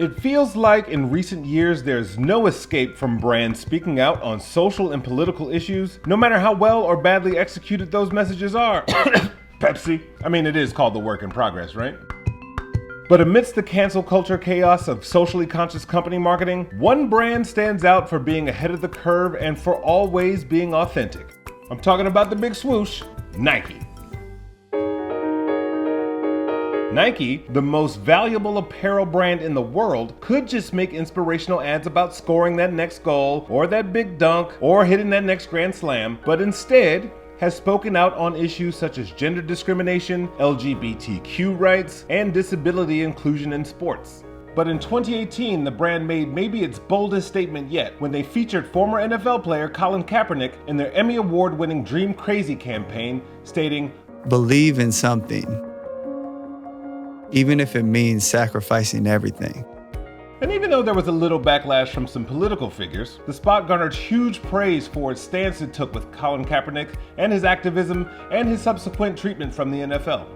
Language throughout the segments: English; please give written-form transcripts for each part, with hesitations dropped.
It feels like in recent years there's no escape from brands speaking out on social and political issues, no matter how well or badly executed those messages are. Pepsi. I mean, it is called the work in progress, right? But amidst the cancel culture chaos of socially conscious company marketing, one brand stands out for being ahead of the curve and for always being authentic. I'm talking about the big swoosh, Nike. Nike, the most valuable apparel brand in the world, could just make inspirational ads about scoring that next goal, or that big dunk, or hitting that next grand slam, but instead has spoken out on issues such as gender discrimination, LGBTQ rights, and disability inclusion in sports. But in 2018, the brand made maybe its boldest statement yet when they featured former NFL player Colin Kaepernick in their Emmy Award-winning Dream Crazy campaign, stating, "Believe in something, even if it means sacrificing everything." And even though there was a little backlash from some political figures, the spot garnered huge praise for its stance it took with Colin Kaepernick and his activism and his subsequent treatment from the NFL.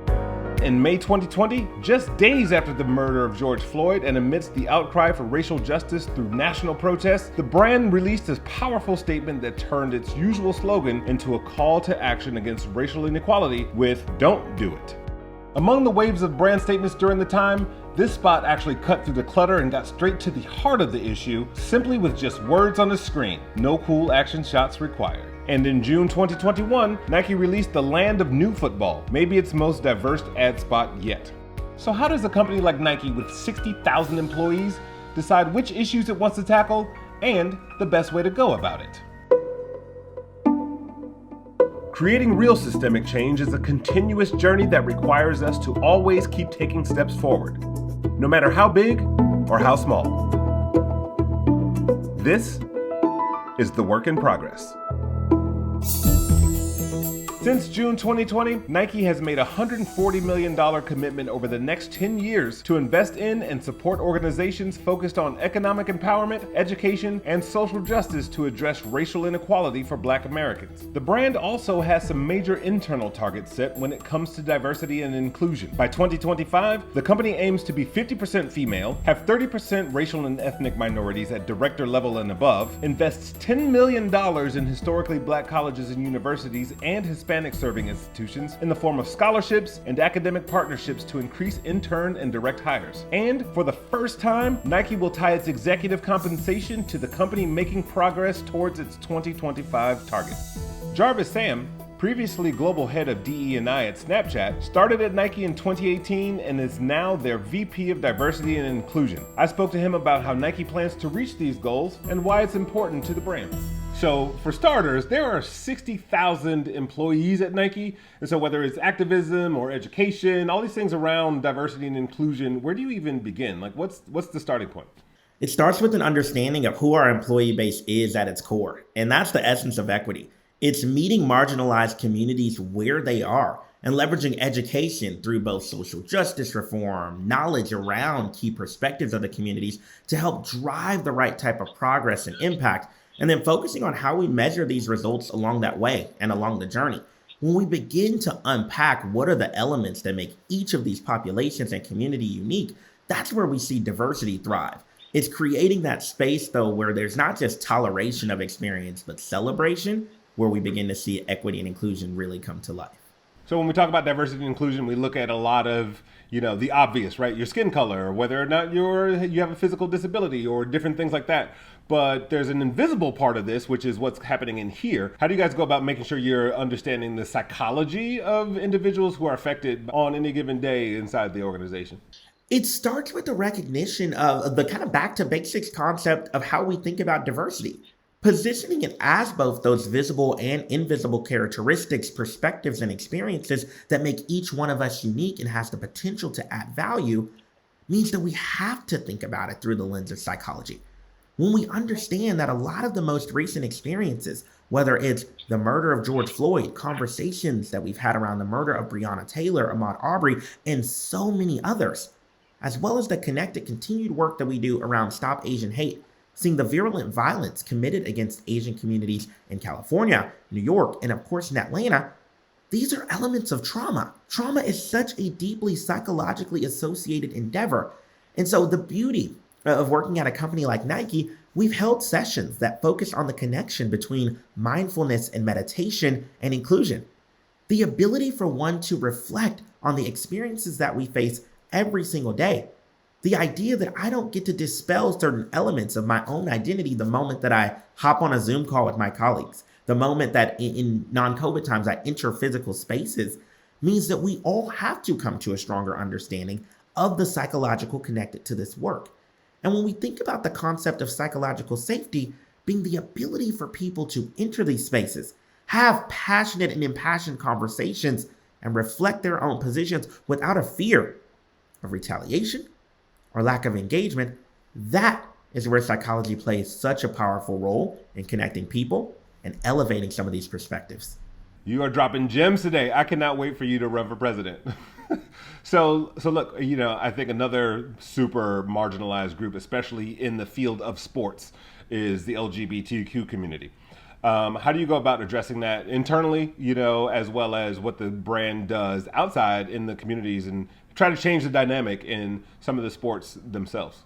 In May 2020, just days after the murder of George Floyd and amidst the outcry for racial justice through national protests, the brand released a powerful statement that turned its usual slogan into a call to action against racial inequality with "Don't do it." Among the waves of brand statements during the time, this spot actually cut through the clutter and got straight to the heart of the issue, simply with just words on the screen. No cool action shots required. And in June 2021, Nike released the Land of New Football, maybe its most diverse ad spot yet. So how does a company like Nike with 60,000 employees decide which issues it wants to tackle and the best way to go about it? Creating real systemic change is a continuous journey that requires us to always keep taking steps forward, no matter how big or how small. This is the work in progress. Since June 2020, Nike has made a $140 million commitment over the next 10 years to invest in and support organizations focused on economic empowerment, education, and social justice to address racial inequality for Black Americans. The brand also has some major internal targets set when it comes to diversity and inclusion. By 2025, the company aims to be 50% female, have 30% racial and ethnic minorities at director level and above, invests $10 million in historically Black colleges and universities and Hispanic serving institutions in the form of scholarships and academic partnerships to increase intern and direct hires. And for the first time, Nike will tie its executive compensation to the company making progress towards its 2025 target. Jarvis Sam, previously global head of DE&I at Snapchat, started at Nike in 2018 and is now their VP of Diversity and Inclusion. I spoke to him about how Nike plans to reach these goals and why it's important to the brand. So for starters, there are 60,000 employees at Nike. And so whether it's activism or education, all these things around diversity and inclusion, where do you even begin? Like what's the starting point? It starts with an understanding of who our employee base is at its core. And that's the essence of equity. It's meeting marginalized communities where they are and leveraging education through both social justice reform, knowledge around key perspectives of the communities to help drive the right type of progress and impact, and then focusing on how we measure these results along that way and along the journey. When we begin to unpack what are the elements that make each of these populations and community unique, that's where we see diversity thrive. It's creating that space, though, where there's not just toleration of experience, but celebration, where we begin to see equity and inclusion really come to life. So when we talk about diversity and inclusion, we look at a lot of, the obvious, right? Your skin color, or whether or not you have a physical disability or different things like that. But there's an invisible part of this, which is what's happening in here. How do you guys go about making sure you're understanding the psychology of individuals who are affected on any given day inside the organization? It starts with the recognition of the kind of back to basics concept of how we think about diversity. Positioning it as both those visible and invisible characteristics, perspectives, and experiences that make each one of us unique and has the potential to add value means that we have to think about it through the lens of psychology. When we understand that a lot of the most recent experiences, whether it's the murder of George Floyd, conversations that we've had around the murder of Breonna Taylor, Ahmaud Arbery, and so many others, as well as the connected continued work that we do around Stop Asian Hate, seeing the virulent violence committed against Asian communities in California, New York, and of course in Atlanta, these are elements of trauma. Trauma is such a deeply psychologically associated endeavor. And so the beauty of working at a company like Nike, we've held sessions that focus on the connection between mindfulness and meditation and inclusion. The ability for one to reflect on the experiences that we face every single day. The idea that I don't get to dispel certain elements of my own identity the moment that I hop on a Zoom call with my colleagues, the moment that in non-COVID times I enter physical spaces, means that we all have to come to a stronger understanding of the psychological connected to this work. And when we think about the concept of psychological safety being the ability for people to enter these spaces, have passionate and impassioned conversations, and reflect their own positions without a fear of retaliation or lack of engagement, that is where psychology plays such a powerful role in connecting people and elevating some of these perspectives. You are dropping gems today. I cannot wait for you to run for president. So look, I think another super marginalized group, especially in the field of sports, is the LGBTQ community. How do you go about addressing that internally, as well as what the brand does outside in the communities and try to change the dynamic in some of the sports themselves?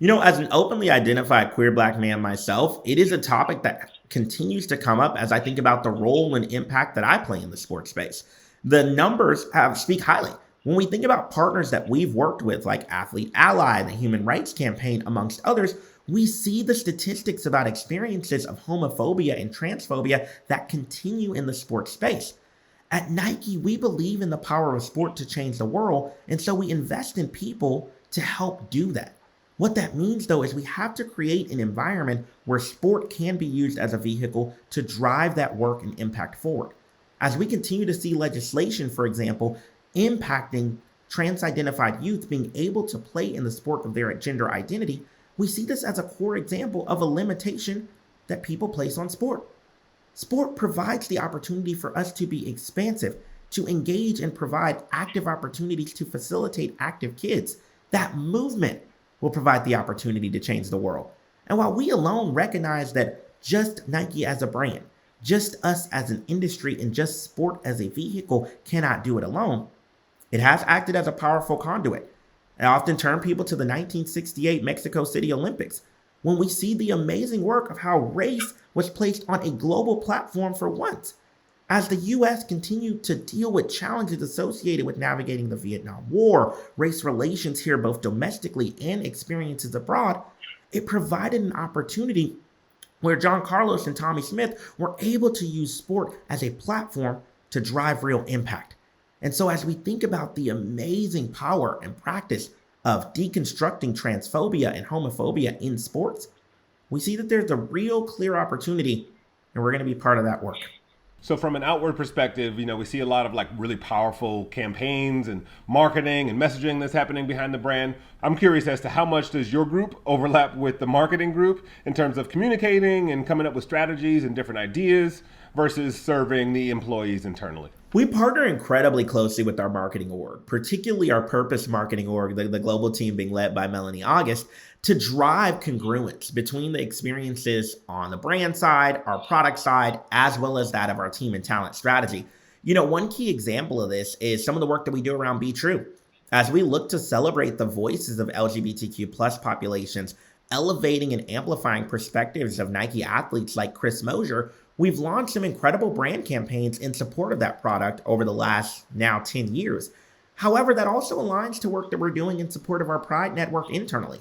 As an openly identified queer Black man myself, it is a topic that continues to come up as I think about the role and impact that I play in the sports space. The numbers speak highly. When we think about partners that we've worked with, like Athlete Ally, the Human Rights Campaign, amongst others, we see the statistics about experiences of homophobia and transphobia that continue in the sports space. At Nike, we believe in the power of sport to change the world, and so we invest in people to help do that. What that means, though, is we have to create an environment where sport can be used as a vehicle to drive that work and impact forward. As we continue to see legislation, for example, impacting trans-identified youth being able to play in the sport of their gender identity, we see this as a core example of a limitation that people place on sport. Sport provides the opportunity for us to be expansive, to engage and provide active opportunities to facilitate active kids. That movement will provide the opportunity to change the world. And while we alone recognize that just Nike as a brand, just us as an industry, and just sport as a vehicle cannot do it alone, it has acted as a powerful conduit. I often turn people to the 1968 Mexico City Olympics when we see the amazing work of how race was placed on a global platform for once. As the U.S. continued to deal with challenges associated with navigating the Vietnam War, race relations here both domestically and experiences abroad, it provided an opportunity where John Carlos and Tommy Smith were able to use sport as a platform to drive real impact. And so as we think about the amazing power and practice of deconstructing transphobia and homophobia in sports, we see that there's a real clear opportunity, and we're going to be part of that work. So from an outward perspective, we see a lot of really powerful campaigns and marketing and messaging that's happening behind the brand. I'm curious as to how much does your group overlap with the marketing group in terms of communicating and coming up with strategies and different ideas versus serving the employees internally? We partner incredibly closely with our marketing org, particularly our purpose marketing org, the global team being led by Melanie August, to drive congruence between the experiences on the brand side, our product side, as well as that of our team and talent strategy. One key example of this is some of the work that we do around Be True. As we look to celebrate the voices of LGBTQ plus populations, elevating and amplifying perspectives of Nike athletes like Chris Mosier, we've launched some incredible brand campaigns in support of that product over the last now 10 years. However, that also aligns to work that we're doing in support of our Pride network internally,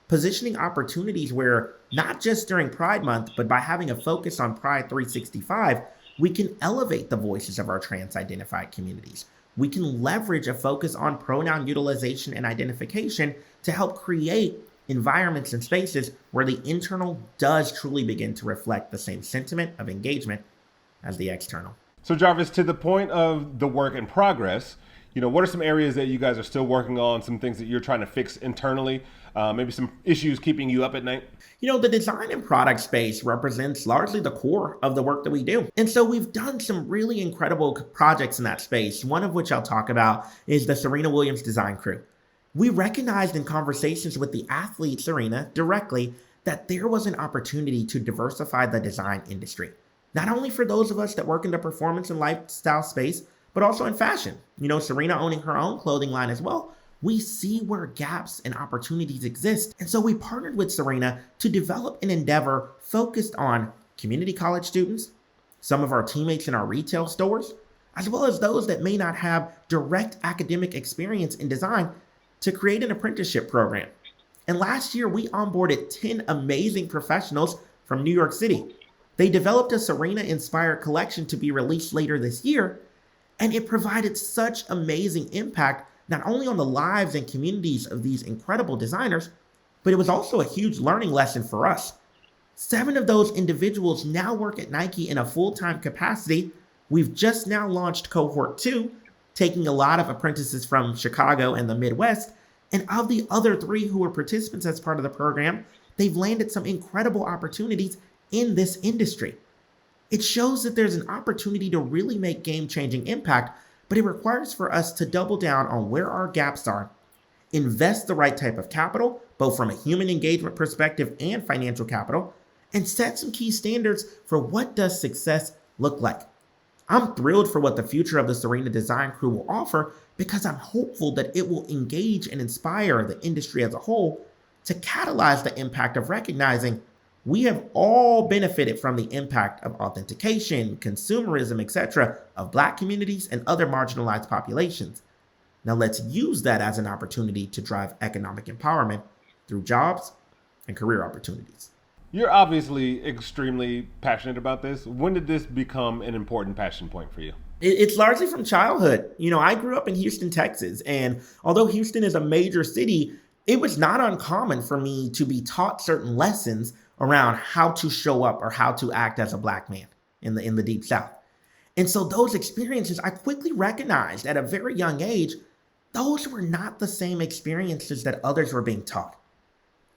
positioning opportunities where not just during Pride Month, but by having a focus on Pride 365, we can elevate the voices of our trans-identified communities. We can leverage a focus on pronoun utilization and identification to help create environments and spaces where the internal does truly begin to reflect the same sentiment of engagement as the external. So Jarvis, to the point of the work in progress, what are some areas that you guys are still working on, some things that you're trying to fix internally, maybe some issues keeping you up at night? The design and product space represents largely the core of the work that we do. And so we've done some really incredible projects in that space, one of which I'll talk about is the Serena Williams design crew. We recognized in conversations with the athlete Serena directly that there was an opportunity to diversify the design industry, not only for those of us that work in the performance and lifestyle space, but also in fashion. Serena owning her own clothing line as well, we see where gaps and opportunities exist. And so we partnered with Serena to develop an endeavor focused on community college students, some of our teammates in our retail stores, as well as those that may not have direct academic experience in design, to create an apprenticeship program. And last year, we onboarded 10 amazing professionals from New York City. They developed a Serena-inspired collection to be released later this year, and it provided such amazing impact, not only on the lives and communities of these incredible designers, but it was also a huge learning lesson for us. 7 of those individuals now work at Nike in a full-time capacity. We've just now launched Cohort 2, taking a lot of apprentices from Chicago and the Midwest. And of the other 3 who were participants as part of the program, they've landed some incredible opportunities in this industry. It shows that there's an opportunity to really make game-changing impact, but it requires for us to double down on where our gaps are, invest the right type of capital, both from a human engagement perspective and financial capital, and set some key standards for what does success look like. I'm thrilled for what the future of the Serena Design Crew will offer, because I'm hopeful that it will engage and inspire the industry as a whole to catalyze the impact of recognizing we have all benefited from the impact of authentication, consumerism, etc., of Black communities and other marginalized populations. Now let's use that as an opportunity to drive economic empowerment through jobs and career opportunities. You're obviously extremely passionate about this. When did this become an important passion point for you? It's largely from childhood. I grew up in Houston, Texas, and although Houston is a major city, it was not uncommon for me to be taught certain lessons around how to show up or how to act as a Black man in the Deep South. And so those experiences, I quickly recognized at a very young age, those were not the same experiences that others were being taught.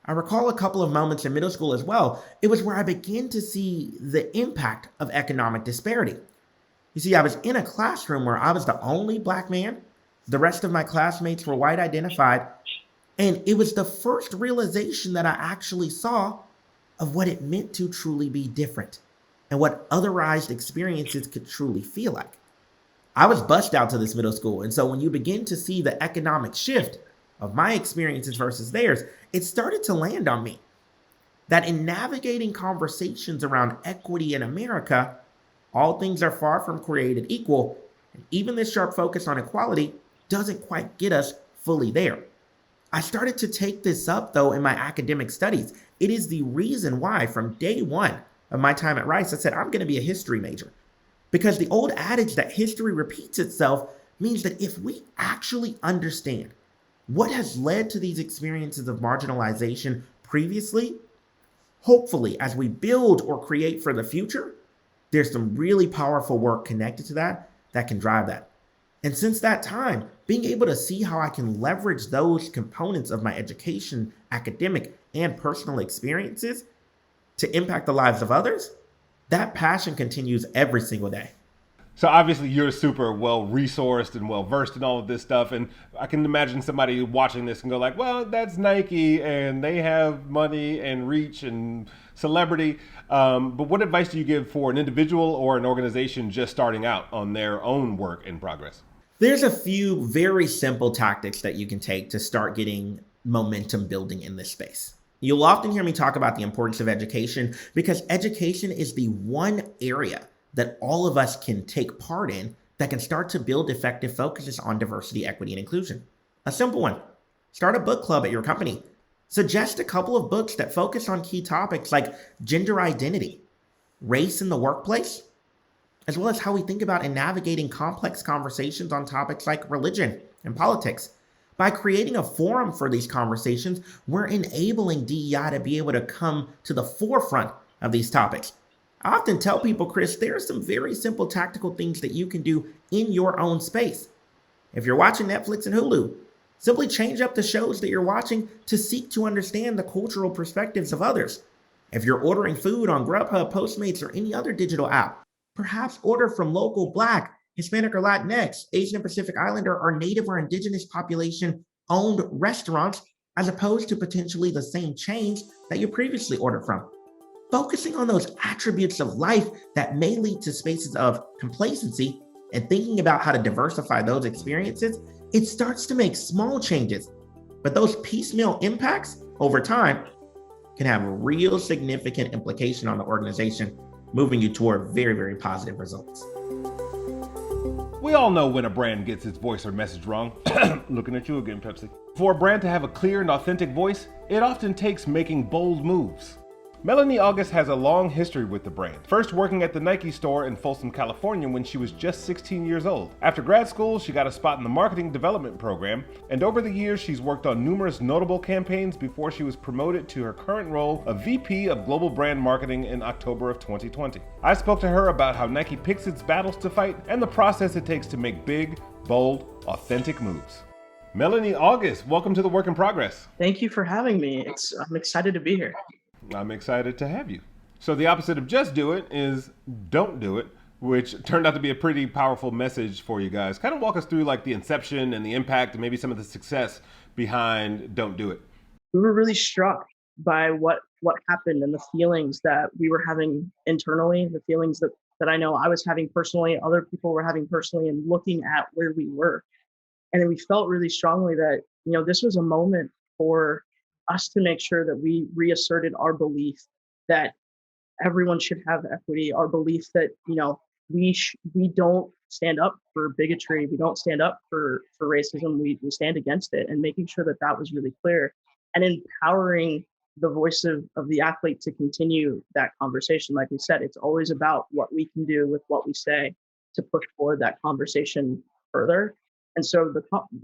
I recall a couple of moments in middle school as well. It was where I began to see the impact of economic disparity. You see, I was in a classroom where I was the only Black man. The rest of my classmates were white identified. And it was the first realization that I actually saw of what it meant to truly be different and what otherized experiences could truly feel like. I was bused out to this middle school. And so when you begin to see the economic shift of my experiences versus theirs, it started to land on me that in navigating conversations around equity in America, all things are far from created equal, and even this sharp focus on equality doesn't quite get us fully there. I started to take this up, though, in my academic studies. It is the reason why, from day one of my time at Rice, I said, I'm going to be a history major. Because the old adage that history repeats itself means that if we actually understand what has led to these experiences of marginalization previously, hopefully, as we build or create for the future, there's some really powerful work connected to that can drive that. And since that time, being able to see how I can leverage those components of my education, academic, and personal experiences to impact the lives of others, that passion continues every single day. So obviously you're super well resourced and well versed in all of this stuff. And I can imagine somebody watching this and go like, well, that's Nike and they have money and reach and celebrity. But what advice do you give for an individual or an organization just starting out on their own work in progress? There's a few very simple tactics that you can take to start getting momentum building in this space. You'll often hear me talk about the importance of education because education is the one area that all of us can take part in that can start to build effective focuses on diversity, equity, and inclusion. A simple one: start a book club at your company. Suggest a couple of books that focus on key topics like gender identity, race in the workplace, as well as how we think about and navigating complex conversations on topics like religion and politics. By creating a forum for these conversations, we're enabling DEI to be able to come to the forefront of these topics. I often tell people, Chris, there are some very simple tactical things that you can do in your own space. If you're watching Netflix and Hulu, simply change up the shows that you're watching to seek to understand the cultural perspectives of others. If you're ordering food on Grubhub, Postmates, or any other digital app, perhaps order from local Black, Hispanic or Latinx, Asian and Pacific Islander, or Native or Indigenous population-owned restaurants, as opposed to potentially the same chains that you previously ordered from. Focusing on those attributes of life that may lead to spaces of complacency and thinking about how to diversify those experiences It starts to make small changes, but those piecemeal impacts over time can have real significant implication on the organization, moving you toward very, very positive results. We all know when a brand gets its voice or message wrong. Looking at you again, Pepsi. For a brand to have a clear and authentic voice, it often takes making bold moves. Melanie August has a long history with the brand, first working at the Nike store in Folsom, California when she was just 16 years old. After grad school, she got a spot in the marketing development program, and over the years she's worked on numerous notable campaigns before she was promoted to her current role of VP of Global Brand Marketing in October of 2020. I spoke to her about how Nike picks its battles to fight and the process it takes to make big, bold, authentic moves. Melanie August, welcome to the Work in Progress. Thank you for having me. I'm excited to be here. I'm excited to have you. So the opposite of just do it is don't do it, which turned out to be a pretty powerful message for you guys. Kind of walk us through like the inception and the impact and maybe some of the success behind don't do it. We were really struck by what happened and the feelings that we were having internally, the feelings that I know I was having personally, other people were having personally, and looking at where we were. And then we felt really strongly that, this was a moment for us to make sure that we reasserted our belief that everyone should have equity, our belief that, we don't stand up for bigotry, we don't stand up for racism, we stand against it, and making sure that that was really clear and empowering the voice of the athlete to continue that conversation. Like we said, it's always about what we can do with what we say to push forward that conversation further. And so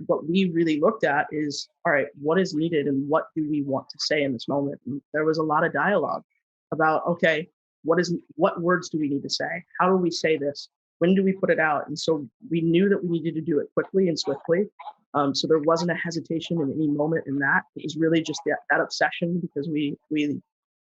what we really looked at is, all right, what is needed and what do we want to say in this moment? And there was a lot of dialogue about, okay, what words do we need to say? How do we say this? When do we put it out? And so we knew that we needed to do it quickly and swiftly. So there wasn't a hesitation in any moment in that. It was really just that obsession, because we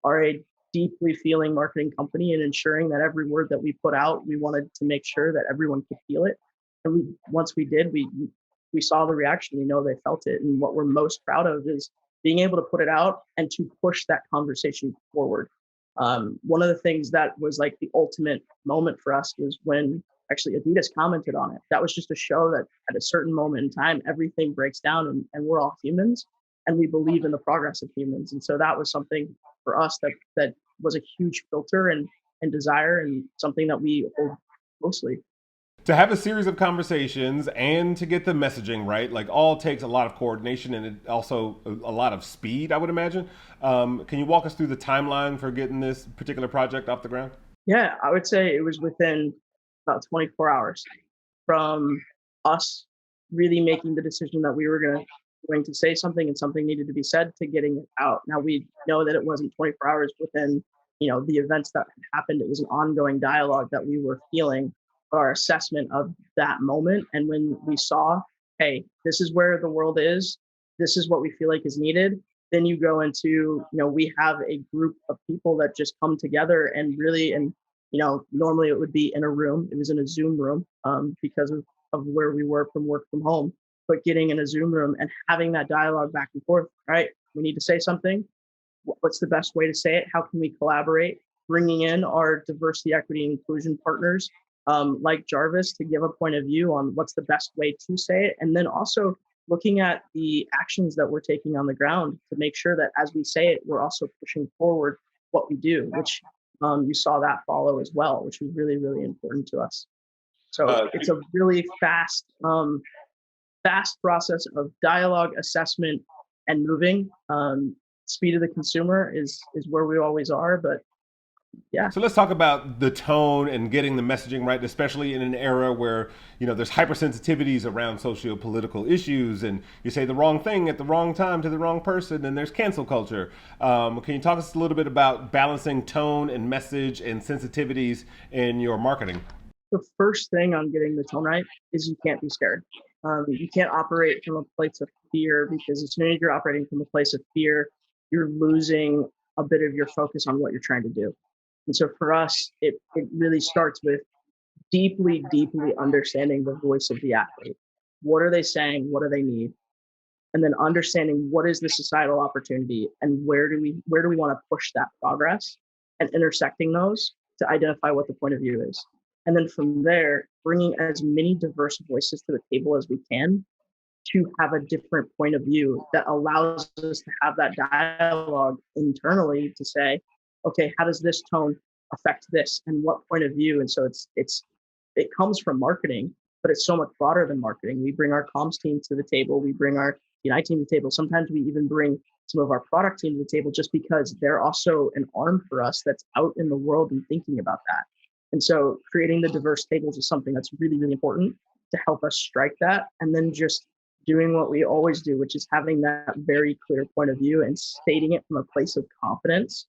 are a deeply feeling marketing company, and ensuring that every word that we put out, we wanted to make sure that everyone could feel it. And once we did, we saw the reaction. We know they felt it. And what we're most proud of is being able to put it out and to push that conversation forward. One of the things that was like the ultimate moment for us was when actually Adidas commented on it. That was just to show that at a certain moment in time, everything breaks down, and we're all humans, and we believe in the progress of humans. And so that was something for us that was a huge filter and desire, and something that we hold closely. To have a series of conversations and to get the messaging right, like all takes a lot of coordination and it also a lot of speed, I would imagine. Can you walk us through the timeline for getting this particular project off the ground? Yeah, I would say it was within about 24 hours from us really making the decision that we were going to say something and something needed to be said to getting it out. Now we know that it wasn't 24 hours within, the events that had happened. It was an ongoing dialogue that we were feeling, our assessment of that moment. And when we saw, hey, this is where the world is, this is what we feel like is needed, then you go into, we have a group of people that just come together and really, and, normally it would be in a room. It was in a Zoom room because of where we were from work from home, but getting in a Zoom room and having that dialogue back and forth. All right, we need to say something. What's the best way to say it? How can we collaborate? Bringing in our diversity, equity, and inclusion partners like Jarvis to give a point of view on what's the best way to say it. And then also looking at the actions that we're taking on the ground to make sure that as we say it, we're also pushing forward what we do, which you saw that follow as well, which was really, really important to us. So it's a really fast process of dialogue, assessment, and moving. Speed of the consumer is where we always are, but yeah. So let's talk about the tone and getting the messaging right, especially in an era where, there's hypersensitivities around socio-political issues and you say the wrong thing at the wrong time to the wrong person and there's cancel culture. Can you talk us a little bit about balancing tone and message and sensitivities in your marketing? The first thing on getting the tone right is you can't be scared. You can't operate from a place of fear, because as soon as you're operating from a place of fear, you're losing a bit of your focus on what you're trying to do. And so for us, it really starts with deeply, deeply understanding the voice of the athlete. What are they saying? What do they need? And then understanding what is the societal opportunity and where do we want to push that progress, and intersecting those to identify what the point of view is. And then from there, bringing as many diverse voices to the table as we can to have a different point of view that allows us to have that dialogue internally to say, okay, how does this tone affect this and what point of view? And so it comes from marketing, but it's so much broader than marketing. We bring our comms team to the table. We bring our DI team to the table. Sometimes we even bring some of our product team to the table just because they're also an arm for us that's out in the world and thinking about that. And so creating the diverse tables is something that's really, really important to help us strike that. And then just doing what we always do, which is having that very clear point of view and stating it from a place of confidence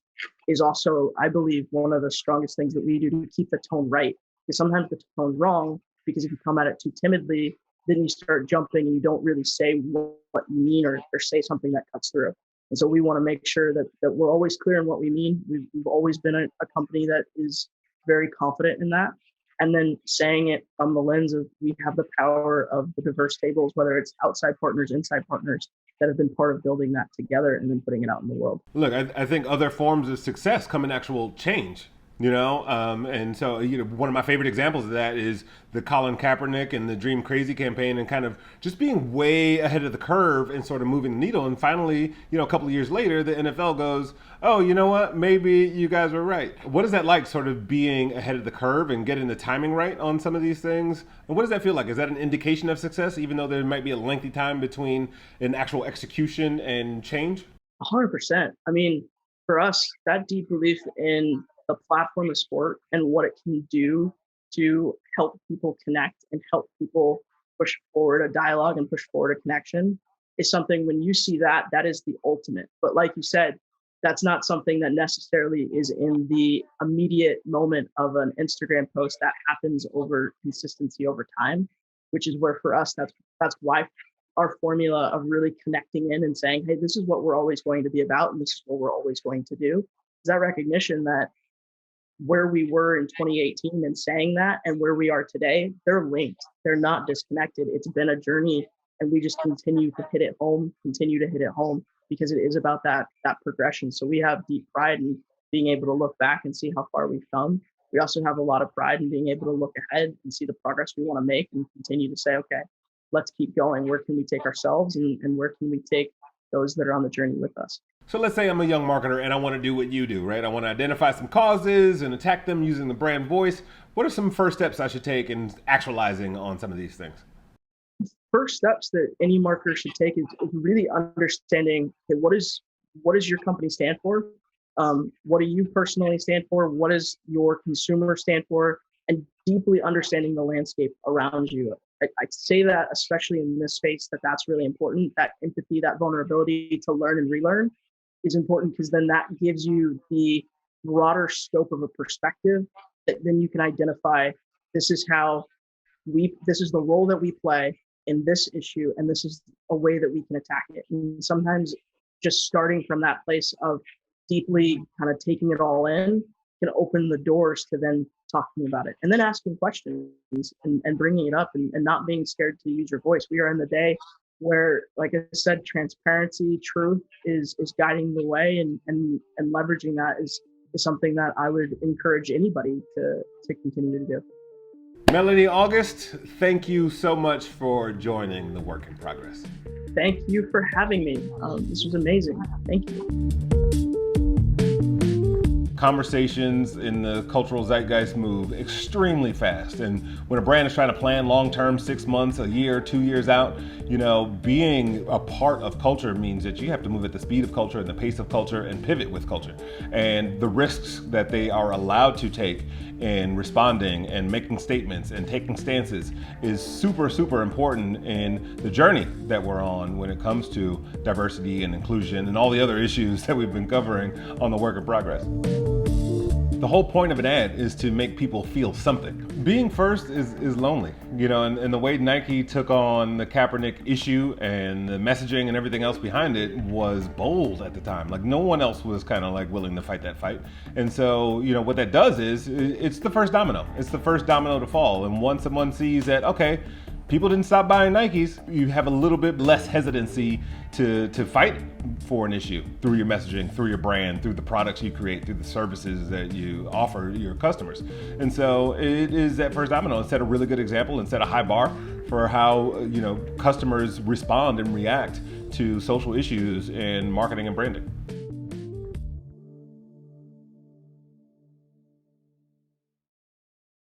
is also, I believe, one of the strongest things that we do to keep the tone right. Because sometimes the tone's wrong, because if you come at it too timidly, then you start jumping and you don't really say what you mean or say something that cuts through. And so we want to make sure that we're always clear in what we mean. We've always been a company that is very confident in that. And then saying it from the lens of we have the power of the diverse tables, whether it's outside partners, inside partners that have been part of building that together and then putting it out in the world. Look, I think other forms of success come in actual change. And so, one of my favorite examples of that is the Colin Kaepernick and the Dream Crazy campaign and kind of just being way ahead of the curve and sort of moving the needle. And finally, a couple of years later, the NFL goes, oh, you know what? Maybe you guys were right. What is that like, sort of being ahead of the curve and getting the timing right on some of these things? And what does that feel like? Is that an indication of success, even though there might be a lengthy time between an actual execution and change? 100%. I mean, for us, that deep belief in the platform of sport and what it can do to help people connect and help people push forward a dialogue and push forward a connection is something, when you see that is the ultimate. But like you said, that's not something that necessarily is in the immediate moment of an Instagram post. That happens over consistency over time, which is where for us, that's why our formula of really connecting in and saying, hey, this is what we're always going to be about and this is what we're always going to do, is that recognition that where we were in 2018 and saying that and where we are today, they're linked. They're not disconnected. It's been a journey and we just continue to hit it home because it is about that progression. So we have deep pride in being able to look back and see how far we've come. We also have a lot of pride in being able to look ahead and see the progress we want to make and continue to say, okay, let's keep going. Where can we take ourselves and where can we take those that are on the journey with us? So let's say I'm a young marketer and I want to do what you do, right? I want to identify some causes and attack them using the brand voice. What are some first steps I should take in actualizing on some of these things? First steps that any marketer should take is really understanding, okay, what does your company stand for? What do you personally stand for? What does your consumer stand for? And deeply understanding the landscape around you. I say that, especially in this space, that's really important. That empathy, that vulnerability to learn and relearn is important, because then that gives you the broader scope of a perspective that then you can identify, this is the role that we play in this issue, and this is a way that we can attack it. And sometimes just starting from that place of deeply kind of taking it all in can open the doors to then talking about it and then asking questions and bringing it up and not being scared to use your voice. We are in the day where, like I said, transparency, truth is guiding the way, and leveraging that is something that I would encourage anybody to continue to do. Melanie August, thank you so much for joining The Work in Progress. Thank you for having me. This was amazing. Thank you. Conversations in the cultural zeitgeist move extremely fast. And when a brand is trying to plan long-term, 6 months, a year, 2 years out, being a part of culture means that you have to move at the speed of culture and the pace of culture and pivot with culture. And the risks that they are allowed to take in responding and making statements and taking stances is super, super important in the journey that we're on when it comes to diversity and inclusion and all the other issues that we've been covering on The Work in Progress. The whole point of an ad is to make people feel something. Being first is lonely, and the way Nike took on the Kaepernick issue and the messaging and everything else behind it was bold at the time. Like, no one else was kind of like willing to fight that fight. And so, what that does is it's the first domino. It's the first domino to fall. And once someone sees that, okay, people didn't stop buying Nikes, you have a little bit less hesitancy to fight for an issue through your messaging, through your brand, through the products you create, through the services that you offer your customers. And so it is that first domino. It set a really good example and set a high bar for how customers respond and react to social issues in marketing and branding.